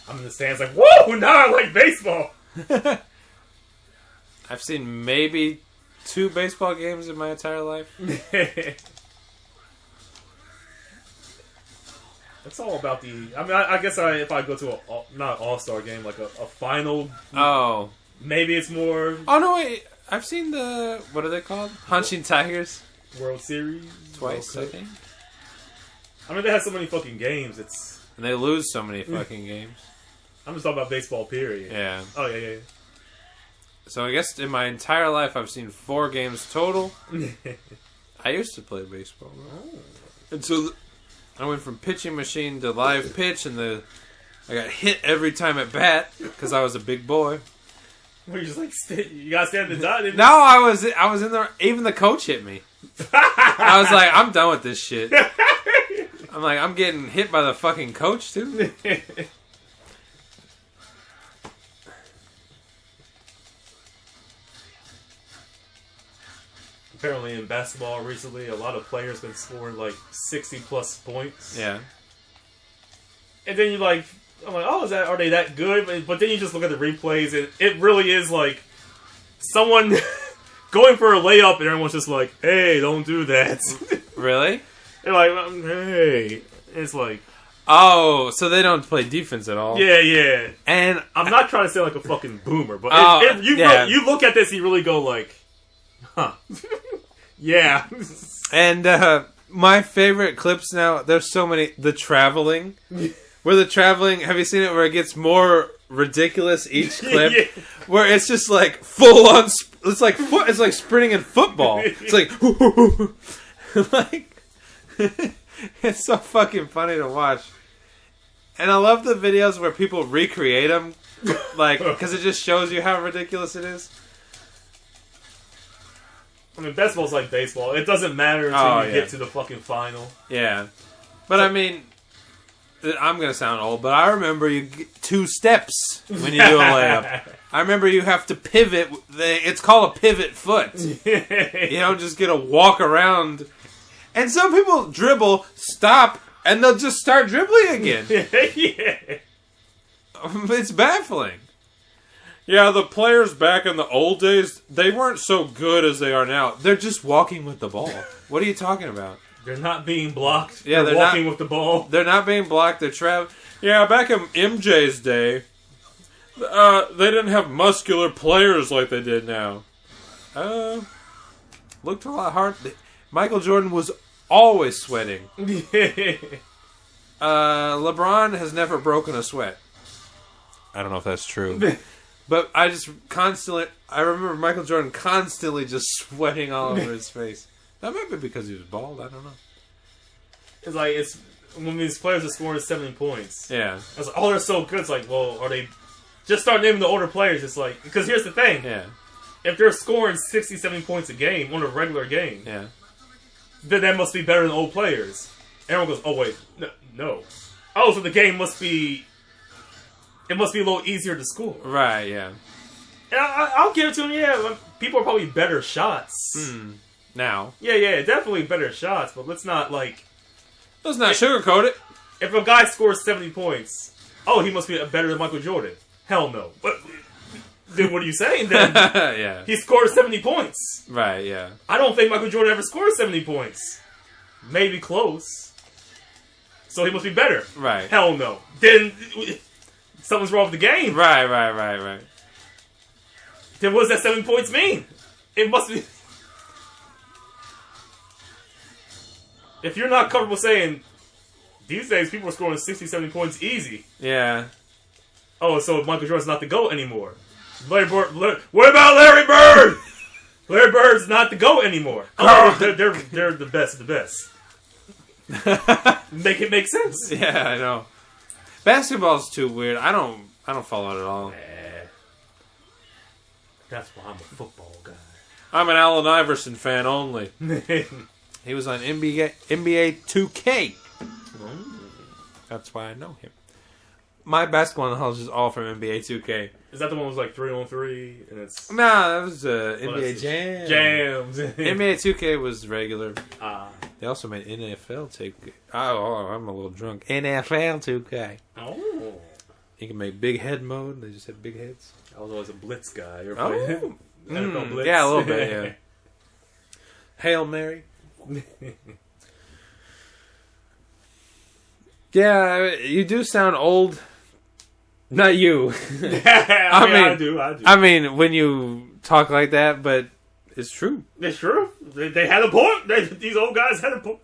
I'm in the stands like, whoa, now I like baseball. I've seen maybe 2 baseball games in my entire life. It's all about the... I mean, I guess if I go to not an all-star game, like a final... Oh. Maybe it's more... Oh, no, wait. I've seen the... What are they called? Hunching Tigers? World Series? Twice, I think. I mean, they have so many fucking games. It's... And they lose so many fucking games. I'm just talking about baseball, period. Yeah. Oh, yeah. So I guess in my entire life, I've seen 4 games total. I used to play baseball. Oh. And so I went from pitching machine to live pitch, and I got hit every time at bat because I was a big boy. Well, you just like you gotta stand at the dot. No, I was in there. Even the coach hit me. I was like, I'm done with this shit. I'm like, I'm getting hit by the fucking coach too. Apparently in basketball recently, a lot of players been scoring like 60 plus points. Yeah. And then I'm like, oh, are they that good? But then you just look at the replays, and it really is like someone going for a layup, and everyone's just like, hey, don't do that. Really? They're like, hey. It's like... Oh, so they don't play defense at all. Yeah. And I'm not trying to sound like a fucking boomer, but you look at this, you really go like, huh. Yeah. And my favorite clips now, there's so many. The traveling. Where the traveling, have you seen it where it gets more ridiculous each clip? Yeah. Where it's just like full on, it's like sprinting in football. It's like, like, it's so fucking funny to watch. And I love the videos where people recreate them, like, because it just shows you how ridiculous it is. I mean, baseball's like baseball. It doesn't matter until you get to the fucking final. Yeah. But I mean, I'm going to sound old, but I remember you get 2 steps when you do a layup. I remember you have to pivot. It's called a pivot foot. You don't just get a walk around. And some people dribble, stop, and they'll just start dribbling again. Yeah. It's baffling. Yeah, the players back in the old days, they weren't so good as they are now. They're just walking with the ball. What are you talking about? They're not being blocked. Yeah, they're walking with the ball. They're not being blocked. They're traveling. Yeah, back in MJ's day, they didn't have muscular players like they did now. Looked a lot hard. Michael Jordan was always sweating. LeBron has never broken a sweat. I don't know if that's true. But I remember Michael Jordan constantly just sweating all over his face. That might be because he was bald. I don't know. It's like, when these players are scoring 70 points. Yeah. I was like, oh, they're so good. It's like, well, are they... Just start naming the older players. It's like... Because here's the thing. Yeah. If they're scoring 60, 70 points a game on a regular game... Yeah. Then that must be better than old players. Everyone goes, oh, wait. No. Oh, so the game must be... It must be a little easier to score. Right, yeah. And I'll give it to them, yeah. People are probably better shots. Now. Yeah, definitely better shots, but let's not, like... Let's not sugarcoat it. If a guy scores 70 points, oh, he must be better than Michael Jordan. Hell no. But then what are you saying, then? Yeah. He scored 70 points. Right, yeah. I don't think Michael Jordan ever scored 70 points. Maybe close. So he must be better. Right. Hell no. Then... Something's wrong with the game. Right. Then what does that 7 points mean? It must be... If you're not comfortable saying, these days people are scoring 60, 70 points easy. Yeah. Oh, so Michael Jordan's not the GOAT anymore. What about Larry Bird? Larry Bird's not the GOAT anymore. Oh, they're the best of the best. Make it make sense. Yeah, I know. Basketball's too weird. I don't follow it at all. That's why I'm a football guy. I'm an Allen Iverson fan only. He was on NBA 2K. That's why I know him. My basketball knowledge is all from NBA 2K. Is that the one that was like 3-on-3? And it's... Nah, that was NBA Jam. Jams. NBA 2K was regular. Ah. They also made NFL 2K. Oh, I'm a little drunk. NFL 2K. Oh. You can make big head mode. They just have big heads. I was always a blitz guy. You're Oh, NFL blitz. yeah, a little bit. Yeah. Hail Mary. Yeah, you do sound old. Not you. I mean, I do. I mean, when you talk like that, but it's true. It's true. They had a point. These old guys had a point.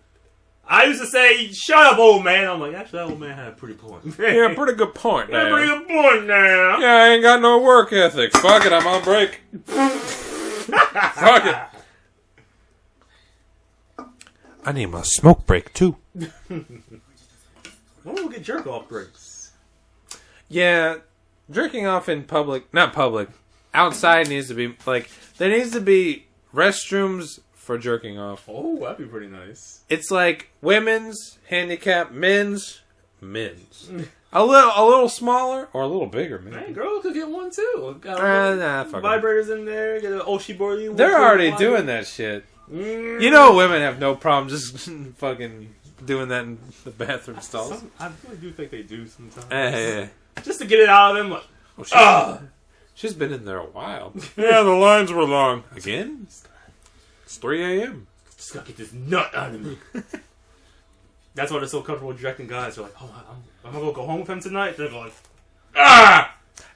I used to say, "Shut up, old man." I'm like, actually, that old man had a pretty point. Yeah, pretty good point. Yeah, pretty good point now. Yeah, I ain't got no work ethic. Fuck it, I'm on break. Fuck it. I need my smoke break too. When will we get jerk off breaks? Yeah, jerking off in public, not public, outside needs to be, like, there needs to be restrooms for jerking off. Oh, that'd be pretty nice. It's like women's, handicap, men's. A little smaller or a little bigger, maybe. Man, girls could get one too. Got fuck vibrators in there, get an Oshibori. They're already doing that shit. You know women have no problem just fucking doing that in the bathroom stalls. I really do think they do sometimes. Yeah. Just to get it out of them. Like, she's been in there a while. Yeah, the lines were long. Again? It's 3 a.m. Just gotta get this nut out of me. That's why they're so comfortable directing guys. They're like, oh, I'm gonna go home with him tonight. They're like,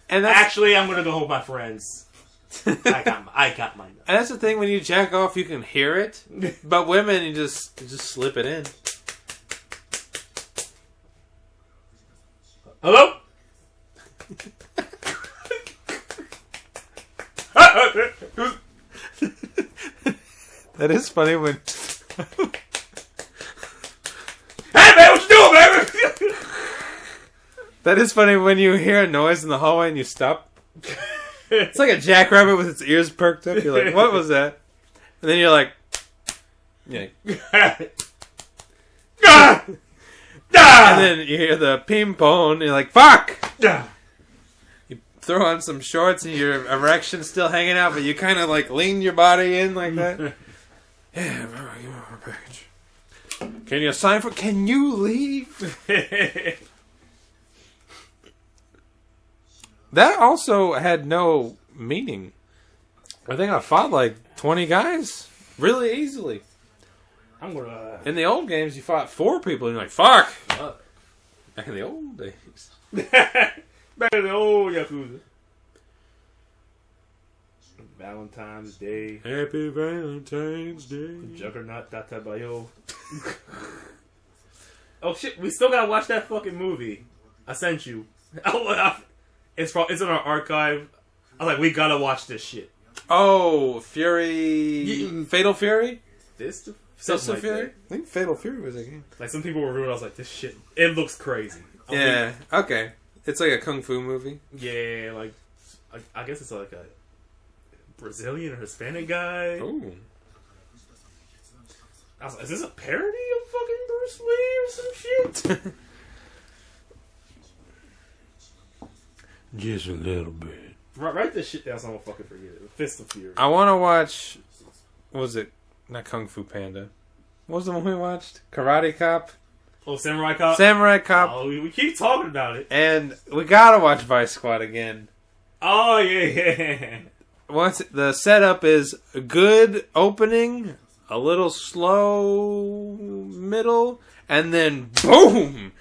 And actually, I'm gonna go home with my friends. I got my nut. And that's the thing, when you jack off, you can hear it. But women, you just slip it in. Hello? That is funny when... Hey man, what you doing, baby? That is funny when you hear a noise in the hallway and you stop. It's like a jackrabbit with its ears perked up. You're like, what was that? And then you're like... Yeah. And then you hear the ping-pong, and you're like, fuck! You throw on some shorts and your erection's still hanging out, but you kind of like lean your body in like that. Yeah, give me my package. Can you sign for... Can you leave? That also had no meaning. I think I fought like 20 guys really easily. I'm gonna... In the old games, you fought 4 people, and you're like, fuck! Back in the old days. Back in the old Yakuza. Valentine's Day. Happy Valentine's Day. Juggernaut Databayo. Oh shit, we still gotta watch that fucking movie. I sent you. It's in our archive. I was like, we gotta watch this shit. Oh, Fury... Fatal Fury? Fist of Fury? I think Fatal Fury was a game. Like, some people were rude. I was like, this shit, it looks crazy. Yeah, okay. It's like a kung fu movie. Yeah, like, I guess it's like a Brazilian or Hispanic guy. Ooh. I was like, is this a parody of fucking Bruce Lee or some shit? Just a little bit. Write this shit down so I don't fucking forget it. Fist of Fury. I want to watch... What was it? Not Kung Fu Panda. What was the one we watched? Karate Cop? Oh, Samurai Cop? Samurai Cop. Oh, we keep talking about it. And we gotta watch Vice Squad again. Oh, yeah. Once the setup is a good opening, a little slow middle, and then boom!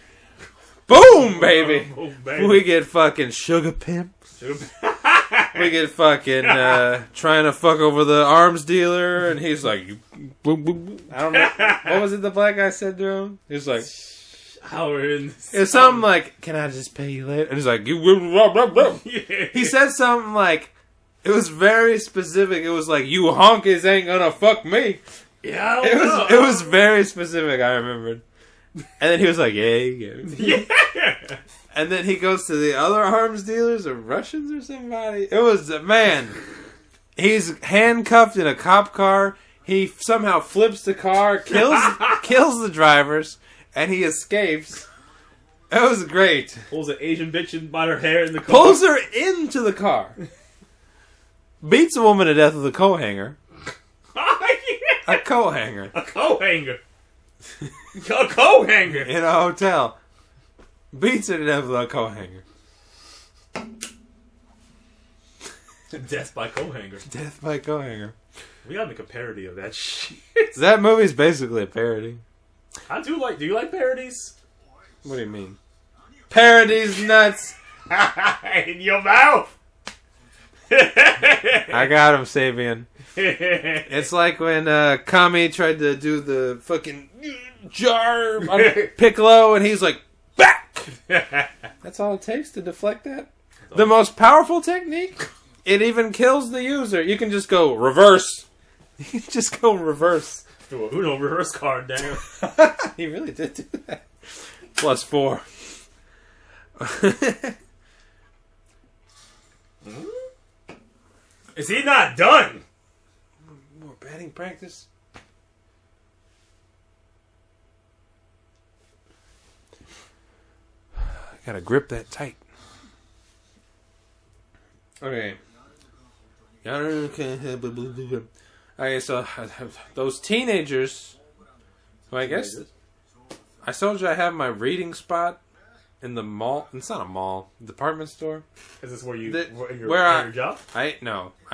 Boom, baby! Oh, baby. We get fucking Sugar Pimp. We get fucking trying to fuck over the arms dealer, and he's like, boom, boom, boom. I don't know. What was it the black guy said to him? He was like, it's something like, can I just pay you later? And he's like, yeah. He said something like, it was very specific. It was like, you honkies ain't gonna fuck me. Yeah, it was very specific, I remembered. And then he was like, yeah. And then he goes to the other arms dealers or Russians or somebody. It was, man, he's handcuffed in a cop car. He somehow flips the car, kills the drivers, and he escapes. It was great. Pulls an Asian bitch by her hair in the car. Pulls her into the car. Beats a woman to death with a coat hanger. A coat hanger. A coat hanger. A coat hanger. In a hotel. Beats her to death with a coat hanger. Death by co-hanger. Death by co-hanger. We gotta make a parody of that shit. That movie's basically a parody. I do like. Do you like parodies? What do you mean? Parodies nuts. In your mouth. I got him, Sabian. It's like when Kami tried to do the fucking jar on Piccolo, and he's like, back! That's all it takes to deflect that. The most powerful technique, it even kills the user. You can just go reverse. You can just go reverse. Do a Uno reverse card down. He really did do that. +4. Is he not done? More batting practice. I gotta grip that tight. Okay. Okay, so those teenagers, who I guess I told you I have my reading spot in the mall. It's not a mall, department store. Is this where you where your job? I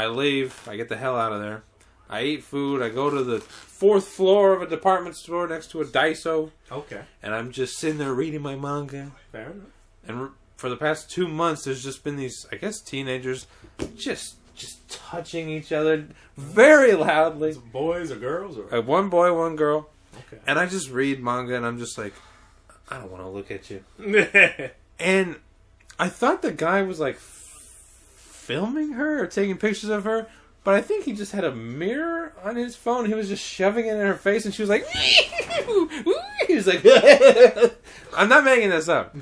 leave. I get the hell out of there. I eat food. I go to the 4th floor of a department store next to a Daiso. Okay. And I'm just sitting there reading my manga. Fair enough. And for the past 2 months, there's just been these, I guess, teenagers just touching each other very loudly. Boys or girls? Or? One boy, one girl. Okay. And I just read manga, and I'm just like, I don't want to look at you. And I thought the guy was like filming her or taking pictures of her, but I think he just had a mirror on his phone. He was just shoving it in her face, and she was like, he was like, I'm not making this up.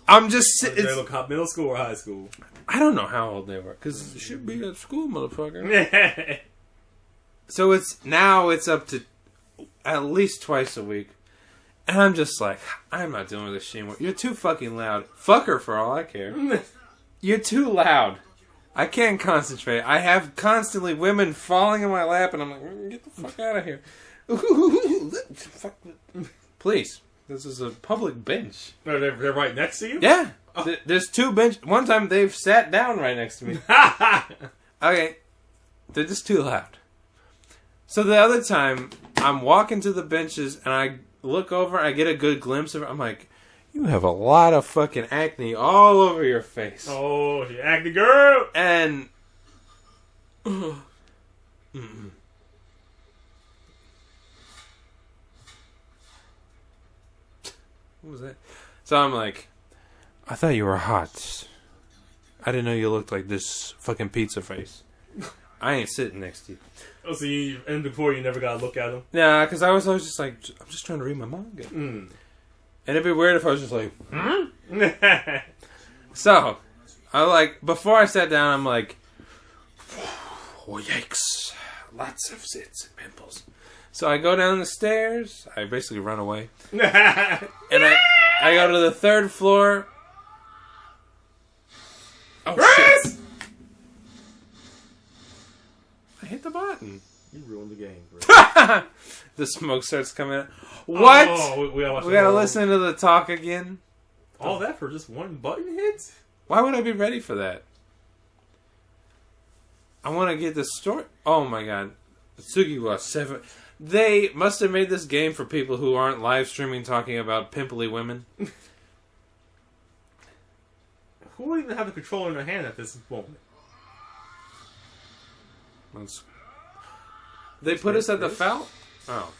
I'm just. Did they look middle school or high school? I don't know how old they were, because it should be at school, motherfucker. So it's up to at least twice a week. And I'm just like, I'm not dealing with this shit anymore. You're too fucking loud. Fuck her for all I care. You're too loud. I can't concentrate. I have constantly women falling in my lap, and I'm like, get the fuck out of here. Please. This is a public bench. They're right next to you? Yeah. Oh. There's 2 benches. One time they've sat down right next to me. Okay. They're just too loud. So the other time, I'm walking to the benches, and I look over, I get a good glimpse of her. I'm like, you have a lot of fucking acne all over your face. Oh, the acne girl! And... What was that? So I'm like, I thought you were hot. I didn't know you looked like this fucking pizza face. I ain't sitting next to you. Oh, so and before you never got to look at him? Yeah, because I was always just like, I'm just trying to read my manga. And it'd be weird if I was just like, So, I like, before I sat down, I'm like, oh, yikes. Lots of zits and pimples. So I go down the stairs. I basically run away. And I go to the 3rd floor. Oh, shit. I hit the button. You ruined the game, bro. The smoke starts coming out. What? Oh, we gotta listen to the talk again. All that for just one button hit? Why would I be ready for that? I want to get the story. Oh my god. Yakuza5. They must have made this game for people who aren't live streaming talking about pimply women. Who would even have the controller in their hand at this moment? They put us at the foul? Oh.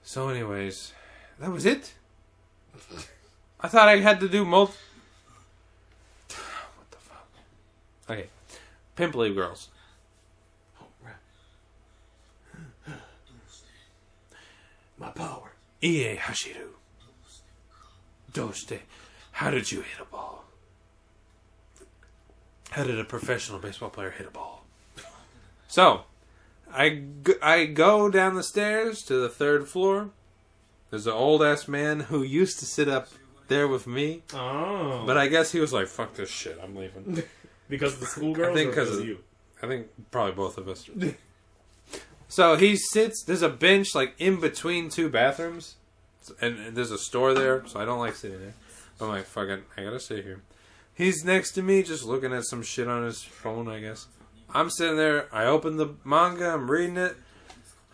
So anyways, that was it? I thought I had to do What the fuck? Okay. Pimply girls. Oh, right. My power. Ie Hashiru. Doshite. How did you hit a ball? How did a professional baseball player hit a ball? So, I go down the stairs to the 3rd floor. There's an old-ass man who used to sit up there with me. Oh. But I guess he was like, fuck this shit, I'm leaving. Because of the schoolgirls, I think because of you? I think probably both of us. So he sits, there's a bench like in between 2 bathrooms. And there's a store there, so I don't like sitting there. I'm like, fuck it, I gotta sit here. He's next to me, just looking at some shit on his phone, I guess. I'm sitting there, I open the manga, I'm reading it.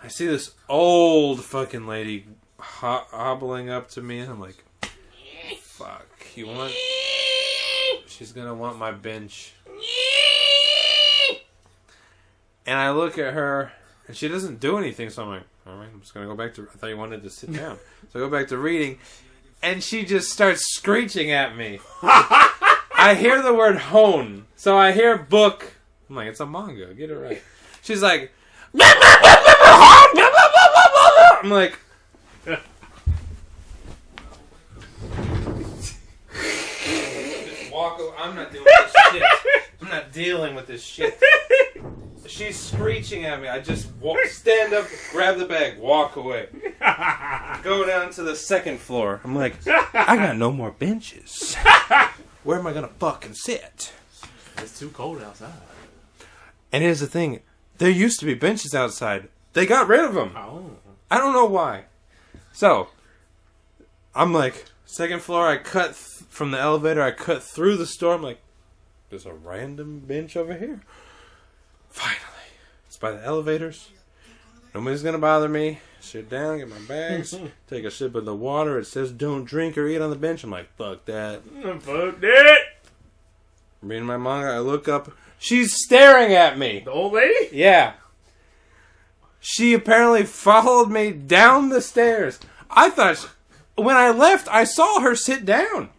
I see this old fucking lady hobbling up to me, and I'm like, fuck, you want... She's gonna want my bench. And I look at her, and she doesn't do anything, so I'm like, alright, I'm just gonna go back to... I thought you wanted to sit down. So I go back to reading, and she just starts screeching at me. I hear the word hone, so I hear book. I'm like, it's a manga, get it right. She's like, I'm like, walk away. I'm not doing this shit. I'm not dealing with this shit. She's screeching at me. I just stand up, grab the bag, walk away. Go down to the second floor. I'm like, I got no more benches. Where am I gonna fucking sit? It's too cold outside. And here's the thing. There used to be benches outside. They got rid of them. Oh. I don't know why. So, I'm like, second floor, I cut from the elevator, I cut through the store. I'm like, there's a random bench over here. Finally. It's by the elevators. Nobody's gonna bother me. Sit down, get my bags, take a sip of the water. It says don't drink or eat on the bench. I'm like, fuck that. Fuck that. Reading my manga, I look up. She's staring at me. The old lady? Yeah. She apparently followed me down the stairs. I thought, when I left, I saw her sit down.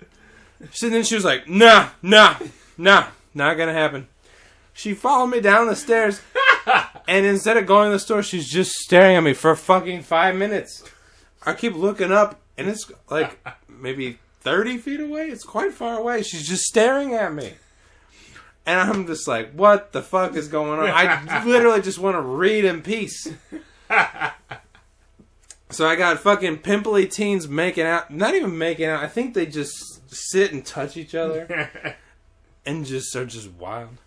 So then she was like, nah, not gonna happen. She followed me down the stairs, and instead of going to the store, she's just staring at me for fucking 5 minutes. I keep looking up, and it's like maybe 30 feet away. It's quite far away. She's just staring at me. And I'm just like, what the fuck is going on? I literally just want to read in peace. So I got fucking pimply teens making out. Not even making out. I think they just sit and touch each other. And just are just wild.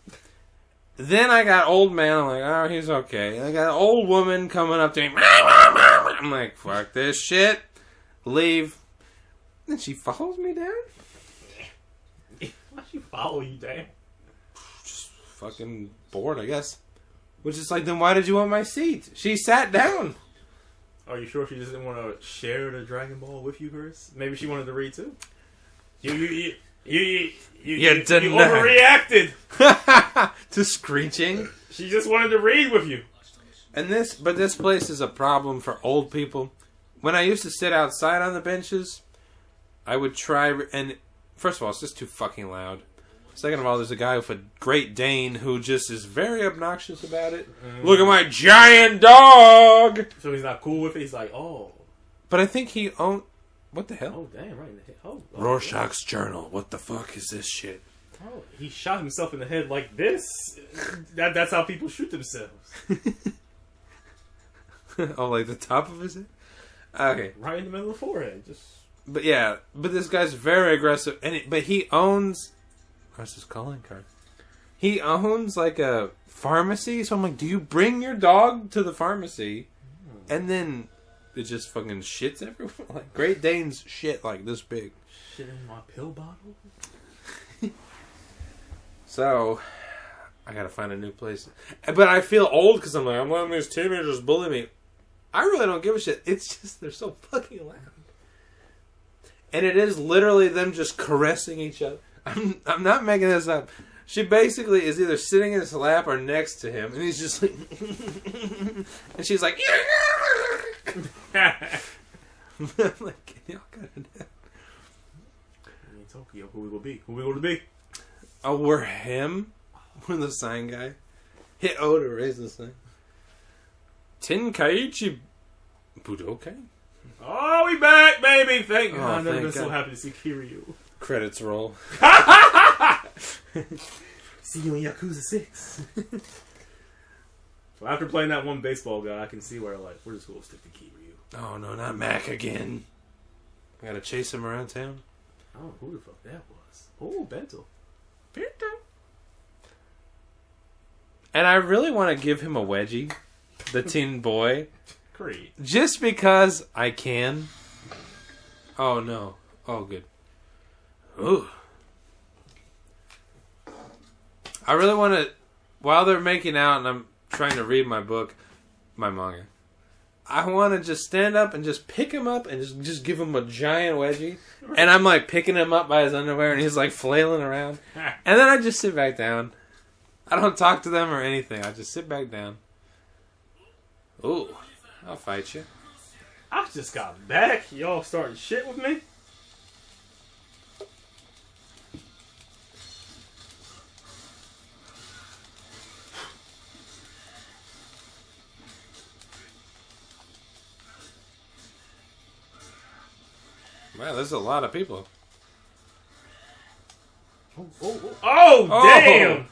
Then I got old man. I'm like, oh, he's okay. I got old woman coming up to me. I'm like, fuck this shit. Leave. Then she follows me down. Why'd she follow you down? Just fucking bored, I guess. Which is like, then why did you want my seat? She sat down. Are you sure she just didn't want to share the Dragon Ball with you, Chris? Maybe she wanted to read too. You overreacted to screeching. She just wanted to read with you. And this place is a problem for old people. When I used to sit outside on the benches, I would try, and first of all, it's just too fucking loud. Second of all, there's a guy with a Great Dane who just is very obnoxious about it. Look at my giant dog! So he's not cool with it? He's like, oh. But I think he owned... What the hell? Oh, damn, right in the head. Oh, Rorschach's journal. What the fuck is this shit? Oh, he shot himself in the head like this? That's how people shoot themselves. Oh, like the top of his head? Okay. Right in the middle of the forehead. But yeah, but this guy's very aggressive. But he owns... What's his calling card? He owns like a pharmacy. So I'm like, do you bring your dog to the pharmacy? And then it just fucking shits everywhere. Like Great Danes shit like this big. Shit in my pill bottle? So, I gotta find a new place. But I feel old because I'm like, I'm letting these teenagers bully me. I really don't give a shit. It's just they're so fucking loud. And it is literally them just caressing each other. I'm not making this up. She basically is either sitting in his lap or next to him, and he's just like, and she's like, I'm like, can y'all cut it down? In Tokyo, who we will be? Who we will be? Oh, we're him? We're the sign guy. Hit O to raise the sign. Tenkaichi Budokai? Oh, we back, baby! Thank God. I've never been God. so happy to see Kiryu. Credits roll. See you in Yakuza 6. So after playing that one baseball guy, I can see where like we're just gonna stick to Kiryu. Oh no, not Mac again. I gotta chase him around town. Oh, who the fuck that was? Oh, Bento. And I really want to give him a wedgie, the teen boy. Great. Just because I can. Oh no. Oh good. Ooh. I really want to, while they're making out and I'm trying to read my manga, I want to just stand up and just pick him up and just give him a giant wedgie. And I'm like picking him up by his underwear and he's like flailing around. And then I just sit back down. I don't talk to them or anything. I just sit back down. Ooh, I'll fight you. I just got back. Y'all starting shit with me? Wow, there's a lot of people. Oh, damn!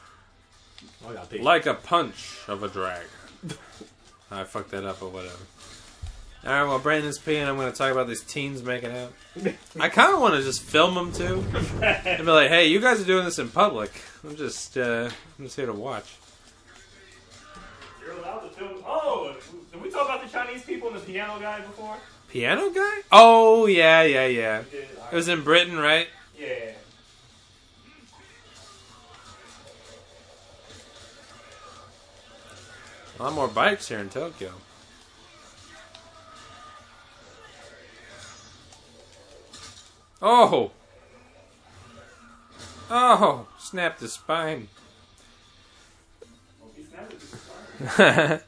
Oh, I got paid. Like a punch of a dragon. I fucked that up or whatever. Alright, well, Brandon's peeing. I'm going to talk about these teens making out. I kind of want to just film them too. And be like, hey, you guys are doing this in public. I'm just here to watch. You're allowed to film. Oh, did we talk about the Chinese people and the piano guy before? Piano guy? Oh, yeah. It was in Britain, right? Yeah. A lot more bikes here in Tokyo. Oh! Oh! Snapped his spine. Well, he snapped his spine.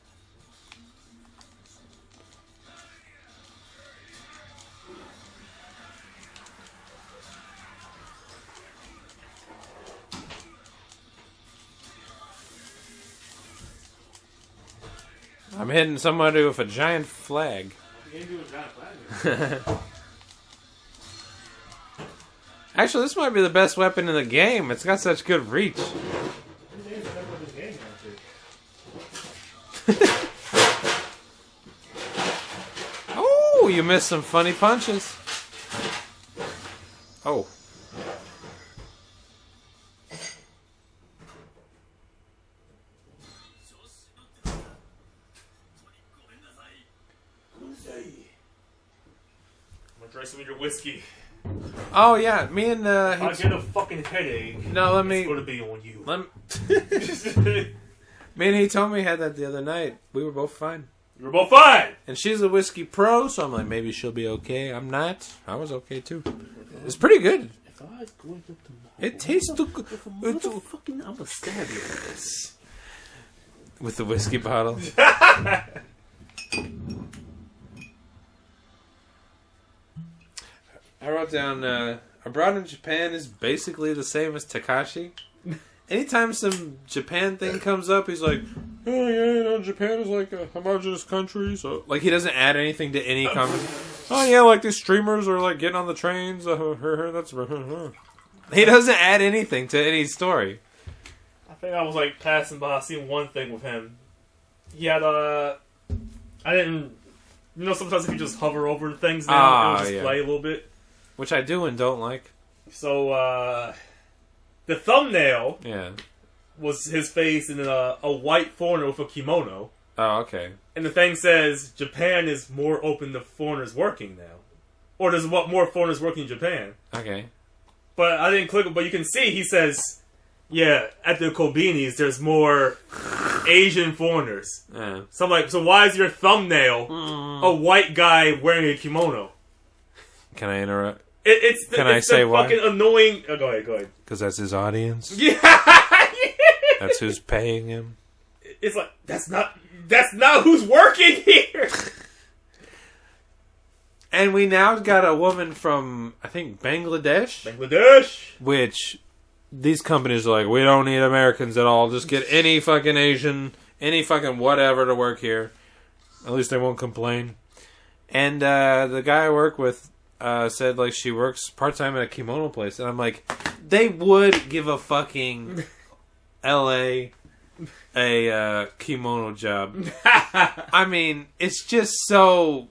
I'm hitting somebody with a giant flag. You ain't doing a giant flag. Actually, this might be the best weapon in the game. It's got such good reach. Oh, you missed some funny punches. Oh. I'm gonna try some of your whiskey. Oh yeah, me and If I get a fucking headache, it's gonna be on you. Me and he told me he had that the other night. We were both fine. You were both fine! And she's a whiskey pro, so I'm like, maybe she'll be okay. I'm not. I was okay too. It's pretty good. If I go up tomorrow, It tastes too good. I'm gonna stab you with this. With the whiskey bottle. I wrote down, abroad in Japan is basically the same as Takashi. Anytime some Japan thing comes up, he's like, oh yeah, you know, Japan is like a homogenous country, so... Like, he doesn't add anything to any comment. Oh yeah, like these streamers are like getting on the trains, that's... He doesn't add anything to any story. I think I was like passing by, I seen one thing with him. He had I didn't... You know, sometimes if you just hover over things now, it'll just play a little bit. Which I do and don't like. So, the thumbnail was his face in a white foreigner with a kimono. Oh, okay. And the thing says, Japan is more open to foreigners working now. Or there's more foreigners working in Japan. Okay. But I didn't click it, but you can see, he says, yeah, at the Kobinis, there's more Asian foreigners. Yeah. So I'm like, so why is your thumbnail a white guy wearing a kimono? Can I interrupt? It's the fucking annoying... Oh, go ahead. Because that's his audience? Yeah! That's who's paying him? It's like, that's not who's working here! And we now got a woman from, I think, Bangladesh? Which, these companies are like, we don't need Americans at all. Just get any fucking Asian, any fucking whatever to work here. At least they won't complain. And the guy I work with said, like, she works part-time at a kimono place. And I'm like, they would give a fucking LA a kimono job. I mean, it's just so...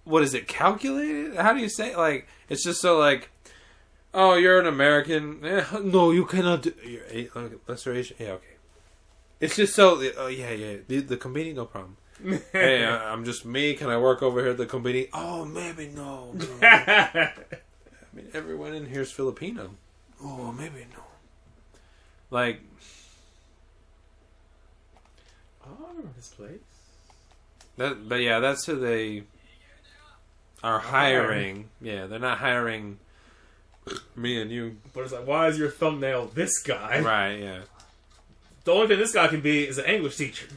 What is it, calculated? How do you say it? Like, it's just so like, oh, you're an American. No, you cannot do... You're lesser Asian. Yeah, okay. It's just so... yeah. The company, no problem. Hey, I'm just me. Can I work over here at the company? Oh, maybe no. I mean, everyone in here is Filipino. Oh, maybe no. Like, oh, I remember this place. but yeah, that's who they are hiring. Yeah, they're not hiring me and you. But it's like, why is your thumbnail this guy? Right, yeah. The only thing this guy can be is an English teacher.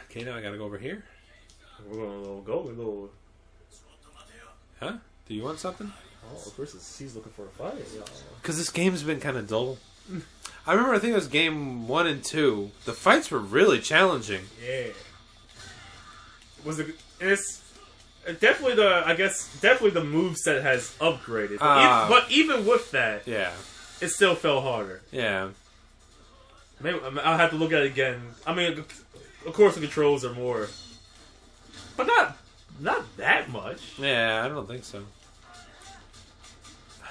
Okay, now I gotta go over here. We're going to go a little... Huh? Do you want something? Oh, of course, she's looking for a fight. Because this game's been kind of dull. I remember, I think it was game 1 and 2. The fights were really challenging. Yeah. It's definitely definitely the moveset has upgraded. But even with that, yeah, it still fell harder. Yeah. Maybe I'll have to look at it again. I mean, of course the controls are more, but not that much. Yeah, I don't think so.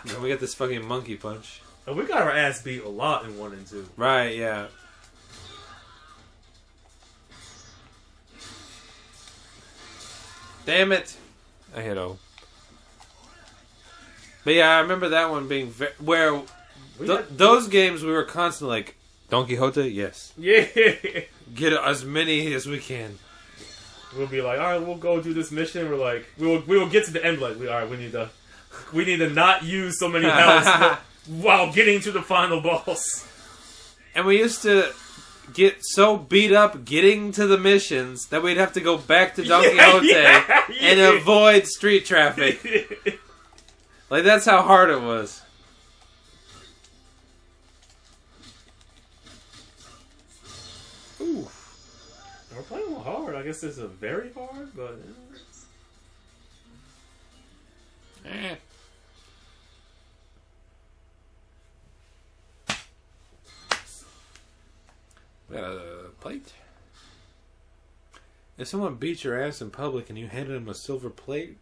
Then we got this fucking monkey punch. And we got our ass beat a lot in 1 and 2. Right, yeah. Damn it! I hit O. But yeah, I remember that one being where those games we were constantly like, Don Quixote, yes. Yeah. Get as many as we can. We'll be like, all right, we'll go do this mission. We're like, we will get to the end. Like, all right, we need to not use so many health while getting to the final boss. And we used to get so beat up getting to the missions that we'd have to go back to Don Quixote and avoid street traffic. Like, that's how hard it was. Ooh. We're playing hard. I guess this is very hard, but... We got a plate. If someone beat your ass in public and you handed them a silver plate,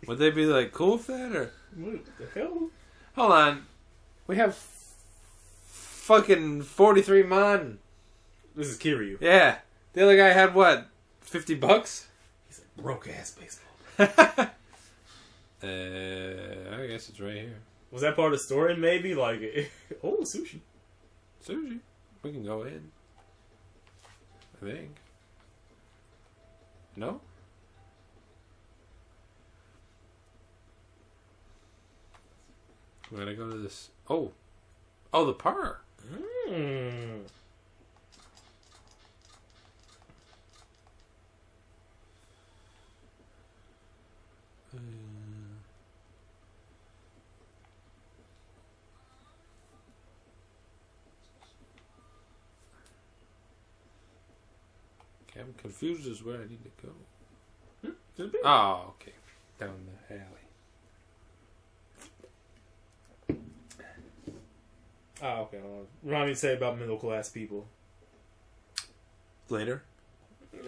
would they be like, cool with that? Or what the hell? Hold on. We have fucking 43 mon. This is Kiryu. Yeah. The other guy had what? $50? He's a broke ass baseball. I guess it's right here. Was that part of the story? Maybe like, oh, sushi. Sushi. We can go in. I think. No? We gotta go to this. Oh. Oh, the par. Mm. Okay, I'm confused as where I need to go. Hmm? Oh, okay. Down the alley. Oh, okay. Remind me to say about middle class people. Later.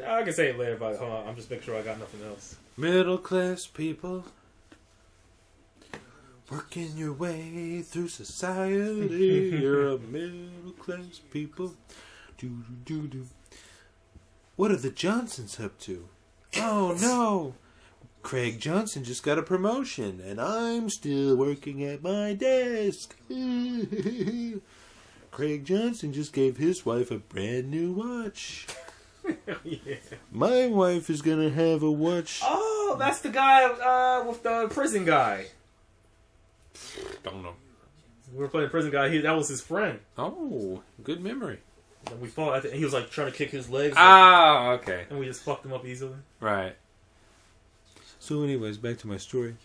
I can say it later, but hold on. I'm just making sure I got nothing else. Middle class people. Working your way through society. You're a middle class people. Do. What are the Johnsons up to? Oh no! Craig Johnson just got a promotion, and I'm still working at my desk. Craig Johnson just gave his wife a brand new watch. Yeah. My wife is gonna have a watch. Oh, that's the guy with the prison guy. Don't know. We were playing the prison guy. That was his friend. Oh, good memory. And we fought. He was like trying to kick his legs. Ah, okay. And we just fucked him up easily. Right. So anyways, back to my story.